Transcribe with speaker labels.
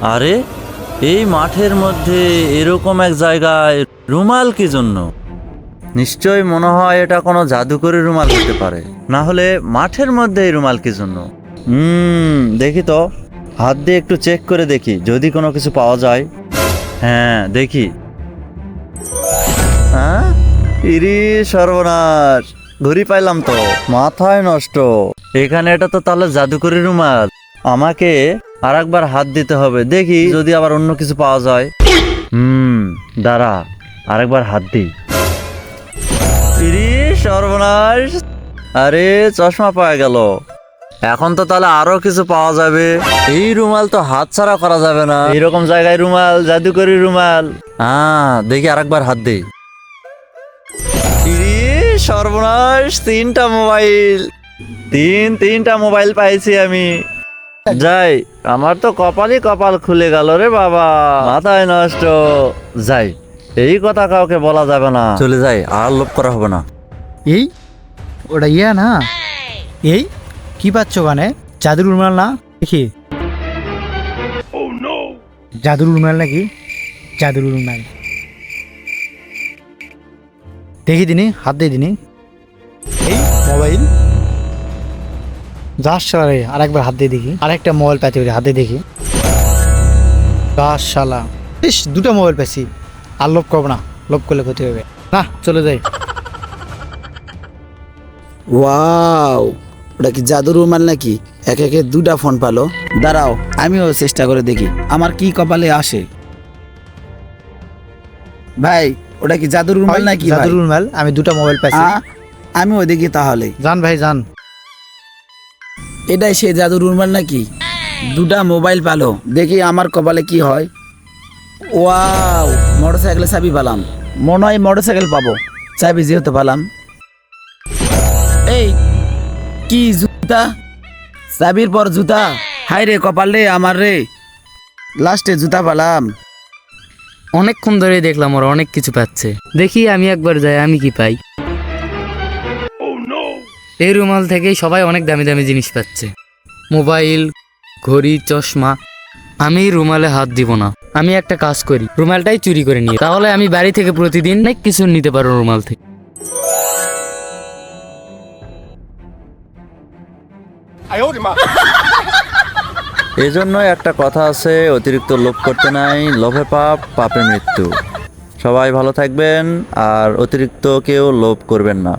Speaker 1: আরে এই মাঠের মধ্যে এরকম এক জায়গায় রুমাল কি জন্য? নিশ্চয় মনে হয় এটা কোনো জাদুকরি রুমাল হতে পারে, না হলে মাঠের মধ্যে এই রুমাল কি জন্য? দেখি তো, হাত দিয়ে একটু চেক করে দেখি যদি কোনো কিছু পাওয়া যায়। হ্যাঁ দেখি। হ্যাঁ, ইরি সর্বনাশ, ঘুরি পাইলাম তো, মাথায় নষ্ট। এখানে এটা তো তাহলে জাদুকরি রুমাল। আমাকে আর একবার হাত দিতে হবে, দেখি যদি আবার অন্য কিছু পাওয়া যায়। দাঁড়া, আরেকবার হাত দিই। ইরি সর্বনাশ, আরে চশমা পাওয়া গেল। এখন তো তাহলে আরো কিছু পাওয়া যাবে। এই রুমাল তো হাত ছাড়া করা যাবে না, এইরকম জায়গায় রুমাল, জাদুকরি রুমাল। দেখি আরেকবার হাত দিই। ইরি সর্বনাশ, তিনটা মোবাইল, তিনটা মোবাইল পাইছি আমি। যাই, আমার তো কপালই কপাল খুলে গেল রে বাবা, মাথায় নষ্ট। যাই, এই কথা কাউকে বলা যাবে না, চলে যাই, আর লোভ করা হবে না।
Speaker 2: এই ওটা না, এই কি পাচ্ছ ওখানে? জাদুর রুমাল না দেখি? জাদুর রুমাল নাকি? জাদুর রুমাল দেখি দিনি, হাত দিয়ে দিনি। এই মোবাইল যাস শালা, আর একবার হাত দিয়ে দেখি। আরেকটা মোবাইল পাইতে পারি, হাত দিয়ে দেখি। যাস শালা, ইস দুটো মোবাইল পাইছি, আর লোভ করবো না, লোভ করলে ক্ষতি হবে না, চলে যাই।
Speaker 3: ওয়াও, ওটা কি জাদুর রুমাল নাকি? একে একে দুটা ফোন পালো। দাঁড়াও, আমিও চেষ্টা করে দেখি আমার কি কপালে আসে। ভাই, ওটা কি জাদুর রুমাল নাকি?
Speaker 2: জাদুর রুমাল, আমি দুটো মোবাইল পাইছি।
Speaker 3: আমিও দেখি তাহলে।
Speaker 2: যান ভাই যান।
Speaker 3: এটাই সেই জাদুর রুমাল নাকি? দুটা মোবাইল পালো, দেখি আমার কপালে কি হয়। ওয়াও, মোটরসাইকেলে চাবি পালাম। মনে হয় মোটরসাইকেল পাবো, চাবি যেহেতু পালাম। এই কি জুতা, চাবির পর জুতা। হাই রে কপাল রে আমার রে, লাস্টে জুতা পালাম।
Speaker 4: অনেকক্ষণ ধরে দেখলাম ওরা অনেক কিছু পাচ্ছে, দেখি আমি একবার যাই আমি কি পাই। এই রুমাল থেকেই সবাই অনেক দামি দামি জিনিস পাচ্ছে, মোবাইল, ঘড়ি, চশমা। আমি রুমালে হাত দিব না, আমি একটা কাজ করি, রুমালটাই চুরি করে নিই, তাহলে আমি বাড়ি থেকে প্রতিদিন অনেক কিছু নিতে পারবো রুমাল থেকে।
Speaker 1: এজন্যই একটা কথা আছে, অতিরিক্ত লোভ করতে নাই, লোভে পাপ, পাপে মৃত্যু। সবাই ভালো থাকবেন আর অতিরিক্ত কেউ লোভ করবেন না।